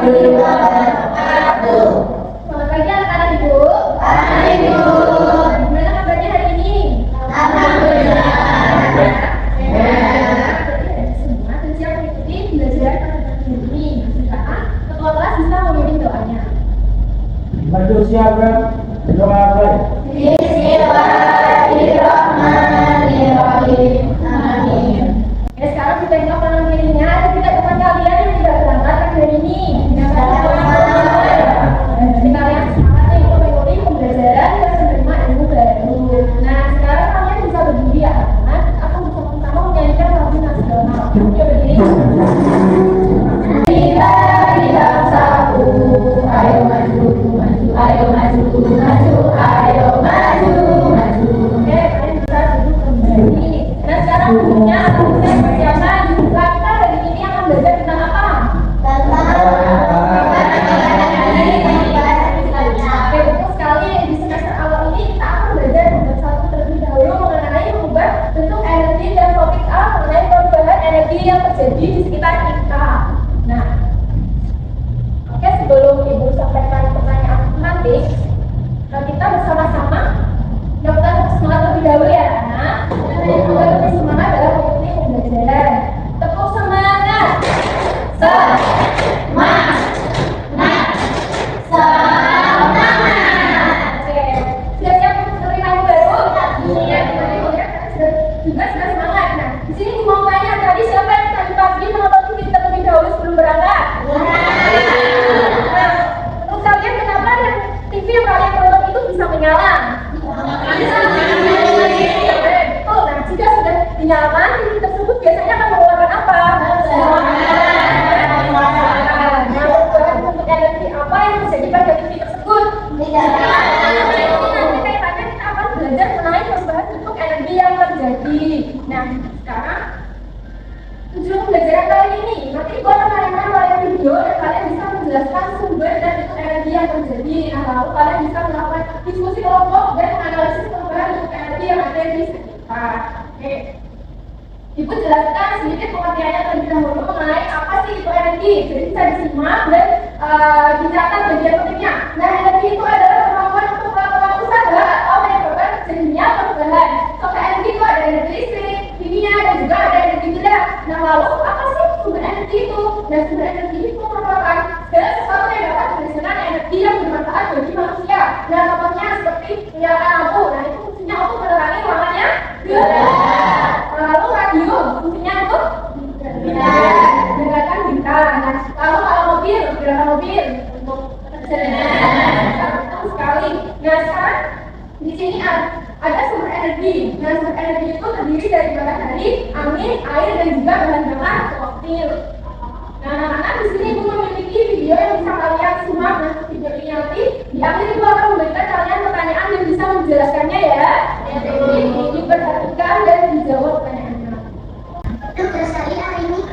Selamat pagi anak-anak Ibu. Gimana kabarnya hari ini? Semua siap mengikuti pembelajaran pada pagi ini. Sekarang ketua kelas bisa memimpin doanya. Maju siapa? Doa apa? Bismillahirrahmanirrahim. Amin. Ya, sekarang kita tengok kanan kirinya. Ada tidak teman kalian yang tidak berangkat hari ini? Jadi kalian semangat nih untuk mengikuti pembelajaran dan menerima ilmu baru. Nah, sekarang kalian bisa berdiri ya, anak. Aku bersama-sama menyanyikan lagu nasional. Yuk berdiri. Kita bangsaku, ayo maju, maju, ayo maju, maju, ayo maju, maju. Oke, kalian bisa duduk kembali. Nah, sekarang bukunya siapa juga kita hari ini akan belajar tentang apa? Oke, betul sekali. Di semester awal ini kita akan belajar satu terlebih dahulu mengenai mengubah bentuk energi dan topik A mengenai perubahan energi yang terjadi di sekitar kita. Nah, oke, sebelum Ibu sampaikan pertanyaan nanti, kita bersama-sama melakukan semangat lebih dahulu ya, anak. Agar lebih semangat dalam mengikuti pembelajaran. Tepuk semangat. Oke, sudah siap untuk menerima ilmu baru? Iya, juga sudah semangat. Nah, di sini mau tanya tadi siapa yang tadi pagi menonton TV terlebih dahulu sebelum berangkat? Nah, menurut kalian kenapa yang TV yang kalian tonton itu bisa menyala? Betul. Nah, jika sudah dinyalakan, TV tersebut biasanya akan mengeluarkan apa? Untuk energi apa yang terjadi pada TV tersebut? Nanti kaitannya kita akan belajar mengenai perubahan bentuk energi yang terjadi. Nah, sekarang tujuan pembelajaran kali ini nanti Ibu akan menayangkan layar video dan kalian bisa menjelaskan sumber dan bentuk energi yang terjadi. Nah, lalu kalian bisa melakukan diskusi kelompok dan menganalisis perubahan bentuk energi yang ada di sekitar. Oke, Ibu jelaskan sedikit pengertiannya terlebih dahulu mengenai apa sih itu energi. Jadi bisa disimak dan dicatat bagian pentingnya. Nah, energi itu adalah kemampuan untuk melakukan usaha atau menyebabkan terjadinya perubahan. Contoh energi itu ada energi listrik, kimia, dan juga ada energi gerak. Nah, lalu apa sih sumber energi itu? Nah, sumber energi itu merupakan segala sesuatu yang dapat menghasilkan energi yang bermanfaat bagi manusia. Nah, contohnya seperti menyalakan lampu. Nah, itu fungsinya untuk menerangi ruangannya gelap. Lalu radio, fungsinya untuk menggerakkan bintang. Nah, lalu kalau mobil, gerakan mobil untuk betul sekali. Nah, sekarang di sini ada sumber energi. Nah, sumber energi itu terdiri dari matahari, angin, air, dan juga bahan bakar fosil. Nah, anak-anak di sini Ibu memiliki video yang bisa kalian simak. Nah, video ini nanti di akhir Ibu akan memberikan kalian pertanyaan yang bisa menjelaskannya ya. Jadi diperhatikan dan dijawab pertanyaannya. Dokter sekali hari ini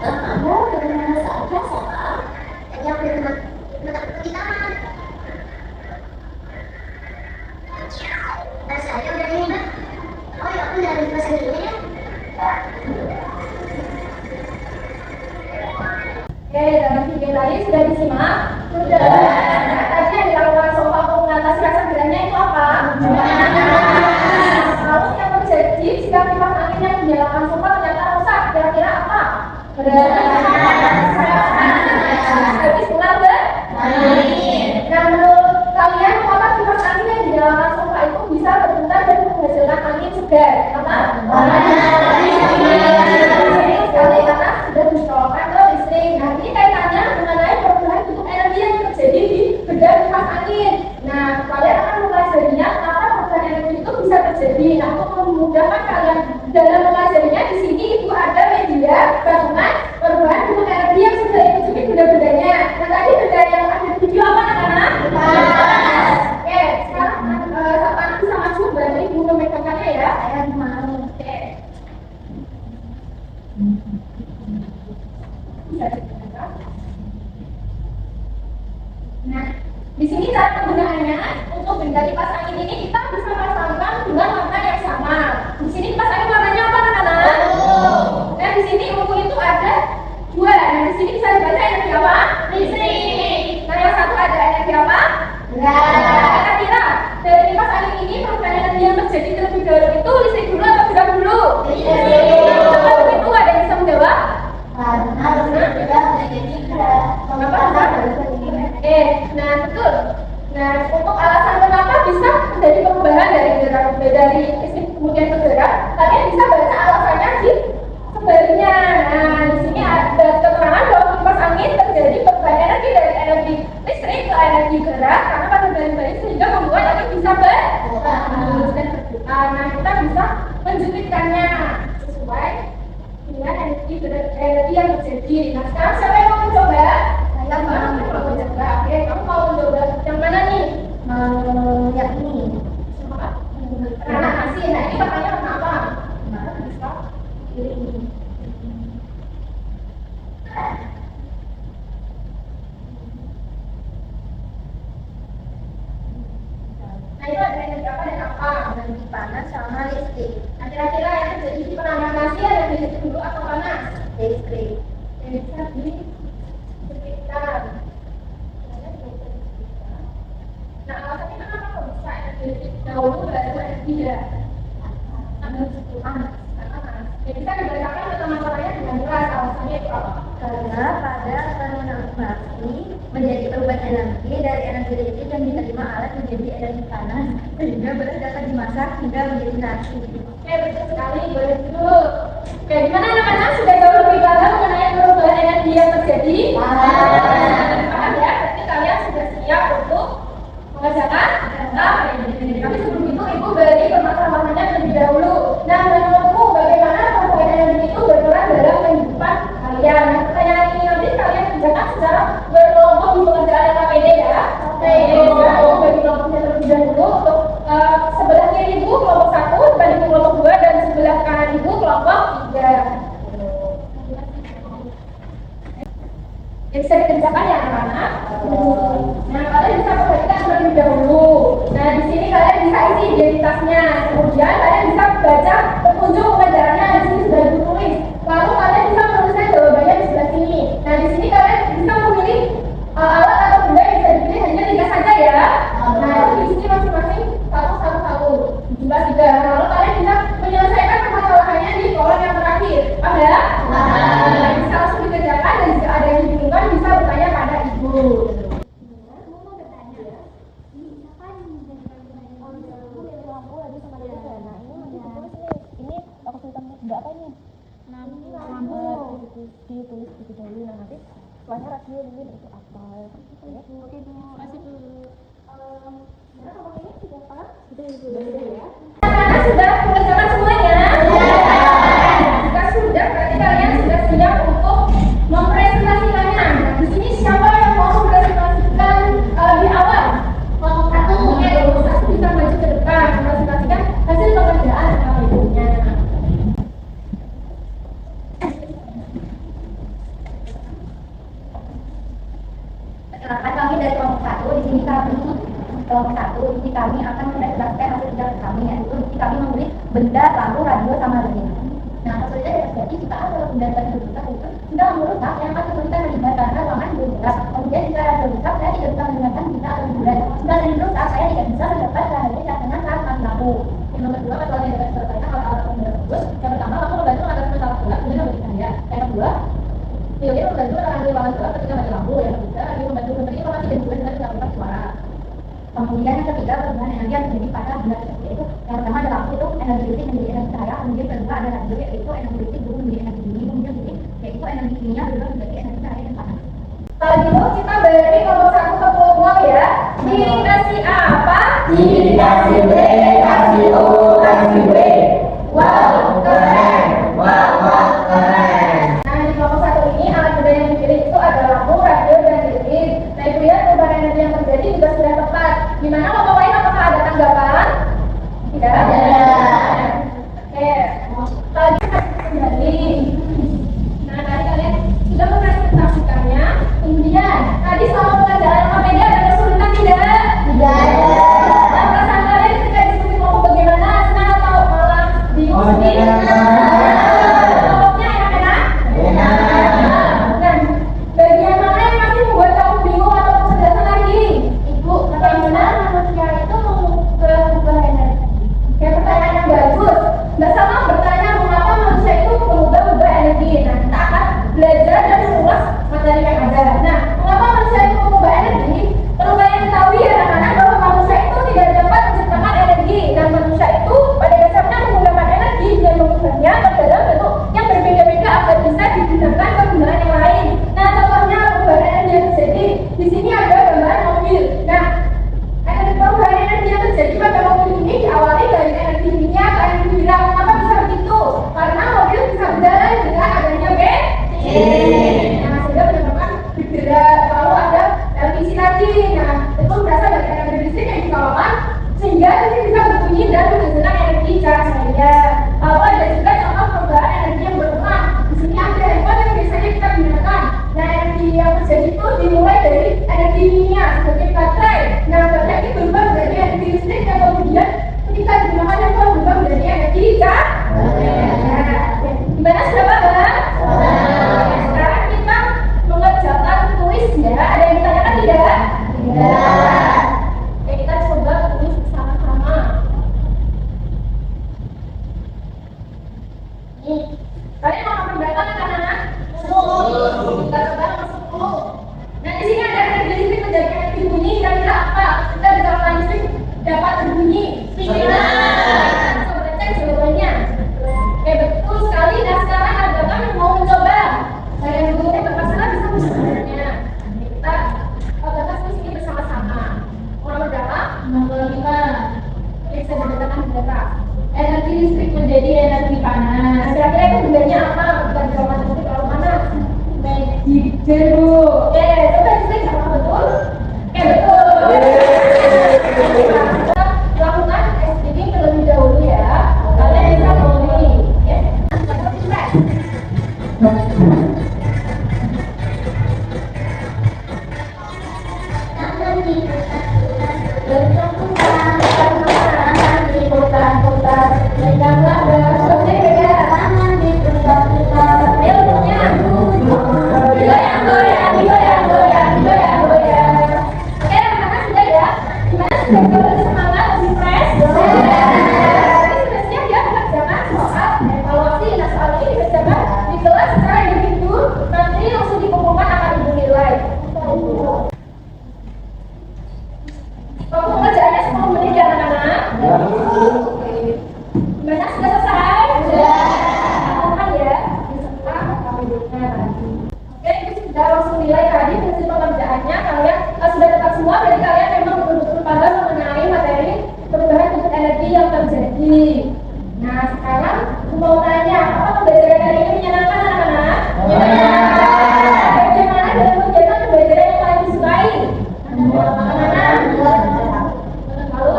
kamu bagaimana saja soal yang berteman di taman. Saya udah ini mbak. Oh ya, aku udah ada di pasar dulu ya. Oke, dalam video tadi sudah disimak? Sudah. Nah, tadi yang dilakukan sofa untuk mengatasi rasa gerahnya itu apa? Lalu yang terjadi jika kipas angin yang dinyalakan sofa ternyata rusak, kira-kira apa? Habis melambung? Nah, menurut kalian mengapa kipas angin yang dinyalakan sofa itu bisa berputar dan menghasilkan angin segar? Apa? Sekali karena sudah dicolokkan ke listrik. Nah, ini kaitannya mengenai perubahan bentuk energi yang terjadi di bedah kipas angin. Nah, kalian akan mempelajarinya kenapa perubahan energi itu bisa terjadi. Nah, untuk memudahkan kalian dalam mempelajarinya, di sini Ibu ada media bangunan perubahan bentuk energi yang sudah Ibu cubit benda-bendanya. Nah, tadi benda yang ada di video apa anak-anak? Oke, sekarang Sapa bisa maju bantu Ibu memegangkannya ya. Saya mau. Oke. Nah, di sini cara penggunaannya untuk benda kipas angin ini kita bisa pasangkan dengan warna yang sama. Di sini kipas angin warnanya apa anak-anak? Nah, di sini ungu itu ada dua. Nah, di sini bisa dibaca energi apa? Listrik. Nah, yang satu ada energi apa? Kira-kira dari kipas angin ini merupakan energi yang terjadi terlebih dahulu itu listrik dulu atau gerak dulu? Kalau begitu ada yang bisa menjawab? Nah betul. Nah untuk alasan kenapa bisa terjadi perubahan dari listrik kemudian ke gerak, kalian bisa baca alasannya di sebaliknya. Nah di sini ada keterangan bahwa kipas angin terjadi perubahan energi dari energi listrik ke energi gerak karena pada bahan-bahan sehingga membuat angin bisa bergerak dan berputar. Nah kita bisa menjulitkannya sesuai dengan energi yang terjadi. Nah sekarang siapa yang mau mencoba? Saya mau mencoba. Oke, kamu mau mencoba yang mana nih? Yang ini. Karena kasih. Nah ini makanya kenapa? Mana bisa pilih ini. Nah itu ada energi apa dan apa? Energi panas sama listrik. Nah kira-kira yang terjadi di penambahan nasi ada listrik dulu atau panas? Listrik. Yang bisa disebutkan. Nah alasannya kenapa kok bisa energi listrik dahulu baru energi tidak? Panas. Ya bisa dibacakan pertama-tamanya dengan jelas alasannya itu apa? Karena pada konversi menjadi perubahan energi dari energi listrik yang diterima alat menjadi energi panas sehingga beras dapat dimasak hingga menjadi nasi. Oke, betul sekali, boleh dulu. Oke, gimana anak-anak sudah jauh lebih paham mengenai perubahan energi yang terjadi? Paham ya, berarti kalian sudah siap untuk mengerjakan? Tapi sebelum itu ibu beri permasalahannya terlebih dahulu. Nah, menurutmu bagaimana perubahan energi itu berperan dalam kehidupan kalian? Nah, pertanyaan ini nanti kalian kerjakan secara berkelompok di pengerjaan KPD ya. Oke, bagi kelompoknya terlebih dahulu untuk sebelah kiri ibu kelompok 1, dibanding kelompok 2, dan sebelah kanan ibu kelompok 3. Ya, bisa dikerjakan ya anak-anak. Nah kalian bisa perhatikan terlebih dahulu. Nah di sini kalian bisa isi identitasnya. Kemudian kalian bisa baca petunjuk pengajarannya di sini sudah ditulis. Lalu kalian bisa menuliskan jawabannya di sebelah sini. Nah di sini kalian bisa memilih alat atau benda yang bisa dipilih hanya 3 saja ya. Nah itu di sini masing-masing satu jumlah 3. Lalu kalian bisa menyelesaikan permasalahannya di kolom yang terakhir. Paham ya? Bisa langsung dikerjakan dan jika ada yang dibingungkan bisa bertanya pada ibu. Ditulis gitu dulu, nah nanti setelahnya radio ini itu apa? Oke Bu, kasih dulu. Ini sudah paham? Sudah ya. Anak-anak sudah mengerjakan semuanya? Jika sudah, berarti kalian sudah siap untuk mempresentasikannya. Nah, di sini siapa yang mau mempresentasikan di awal? Kelompok 1. Oke, kelompok 1 bisa maju ke depan mempresentasikan hasil pekerjaan KPD-nya. Kami dari kelompok 1 di sini kami akan menjelaskan hasil kerja kami, yaitu kami menulis benda, lampu, radio, sama lainnya. Nah, kesulitan yang terjadi jika ada benda tersebut itu sudah merusak yang akan kesulitan melihat karena ruangan belum jelas. Kemudian jika ada rusak, saya tidak bisa melihatkan jika ada bulan. Jika ada rusak, saya tidak bisa mendapat cahaya dengan saat mati lampu. Yang nomor 2, masalah yang dapat diselesaikan oleh alat pembedah tersebut. Yang pertama, lampu membantu mengatasi masalah gelap dengan memberi cahaya. Yang kedua, teori membantu menangani ruangan gelap ketika mati lampu. Yang ketiga, radio membantu memberi informasi dan juga dengan mengalirkan suara. Kemudian yang ketiga, perubahan energi yang terjadi pada benda tersebut yaitu yang pertama ada lampu itu energi listrik menjadi energi cahaya, kemudian kedua ada radio yaitu energi listrik berubah menjadi energi dingin, kemudian listrik yaitu energi kimia berubah menjadi energi cahaya dan panas. Kalau gitu kita beri kelompok 1 ke kelompok ya. Diri kasih A apa? Diri kasih B, kasih O, kasih B. Wow, keren. Wow, keren. Nah di kelompok 1 ini alat benda yang dipilih itu ada lampu, radio, dan listrik. Nah itu ya perubahan energi yang terjadi juga sudah tepat. Gimana kelompok lain apakah ada tanggapan? Tidak ada. Oke. Tadi kembali. Nah tadi kalian sudah mempresentasikannya. Kemudian tadi selama pengerjaan KPD ada kesulitan tidak? Tidak ada. Nah, perasaan kalian ketika diskusi kelompok bagaimana? Senang atau malah bingung sendiri? Kelompoknya yang enak? Enak. Nah, diisi lagi. Nah, itu berasal dari energi listrik yang dikeluarkan sehingga listrik bisa berbunyi dan menghasilkan energi cahaya. Lalu ada juga contoh perubahan energi yang berkurang. Di sini ada handphone yang biasanya kita gunakan. Nah, energi yang terjadi itu dimulai dari energi kimia sebagai baterai. Nah, baterai itu berubah menjadi energi listrik yang kemudian ketika digunakan handphone berubah menjadi energi cahaya. Gimana sudah paham? Sekarang kita mengerjakan kuis ya. Ada yang ditanyakan tidak? Tidak. Oke, kita coba tulis bersama-sama. Nih, kalian mau nomor berapa anak-anak? 10. Kita coba nomor 10. Nah, di sini ada energi listrik menjadi energi bunyi. Kira-kira apa? Kita bisa melakukan listrik dapat berbunyi. Coba cek jawabannya. Oke, betul sekali. Nah, sekarang ada kan yang mau mencoba. Saya yang dulu berpasangan bisa mencoba. Kita batas ini bersama-sama. Nomor berapa? Nomor 5. Bisa dibacakan berapa? Energi listrik menjadi energi panas. Kira-kira itu bedanya apa? Bukan jawaban listrik kalau panas. Magic jeruk. Oke, coba listrik sama betul. Oke, betul. Kita lakukan tes ini terlebih dahulu ya. Kalian bisa mulai. Ya. Nah, sekarang mau tanya, apa pembelajaran hari ini menyenangkan anak-anak? Menyenangkan. Bagaimana dalam kegiatan pembelajaran yang paling disukai? Anak-anak. Lalu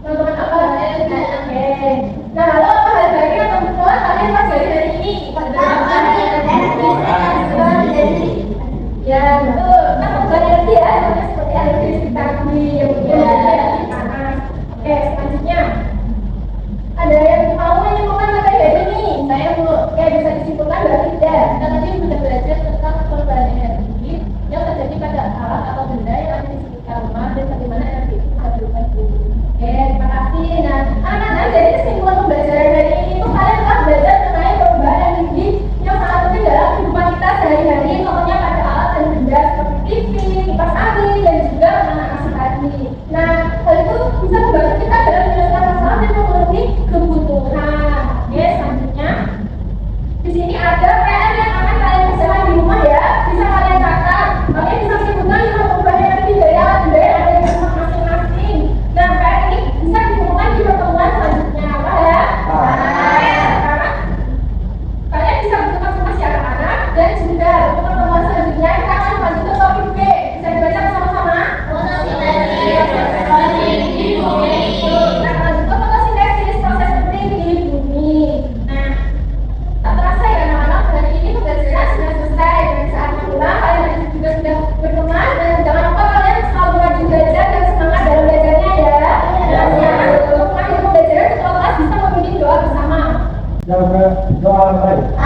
teman-teman apa? Oke. Nah, lalu apa hal baik yang teman-teman kalian pelajari hari ini? Ya, betul. Nah, pembelajaran energi ya, seperti energi listrik tadi, kemudian energi panas. Oke, selanjutnya. Ada yang mau menyimpulkan materi hari ini? Saya mau kayak bisa disimpulkan nggak tidak? Kita tadi sudah belajar tentang perubahan energi yang terjadi pada alat atau benda yang ada di sekitar rumah dan bagaimana energi itu bisa berubah. Oke, terima kasih. Nah, anak-anak, jadi kesimpulan pembelajaran hari ini itu kalian telah belajar mengenai perubahan energi yang sangat penting dalam kehidupan kita sehari-hari, contohnya pada alat dan benda seperti TV, kipas angin, dan juga anak-anak tadi. Nah, hal itu bisa membantu kita dalam menyelesaikan masalah dan memenuhi kebutuhan. Oke, selanjutnya di sini ada PR yang akan kalian kerjakan di rumah ya. Bisa kalian catat. Kalian bisa sebutkan 5 perubahan energi dari alat benda yang ada di rumah masing-masing. Nah, PR ini bisa ditemukan di pertemuan selanjutnya. Apa ya? Sekarang kalian bisa bertukar masing-masing anak-anak dan juga untuk pertemuan selanjutnya kita akan lanjut ke topik B. Bisa dibaca bersama-sama? Doa baik.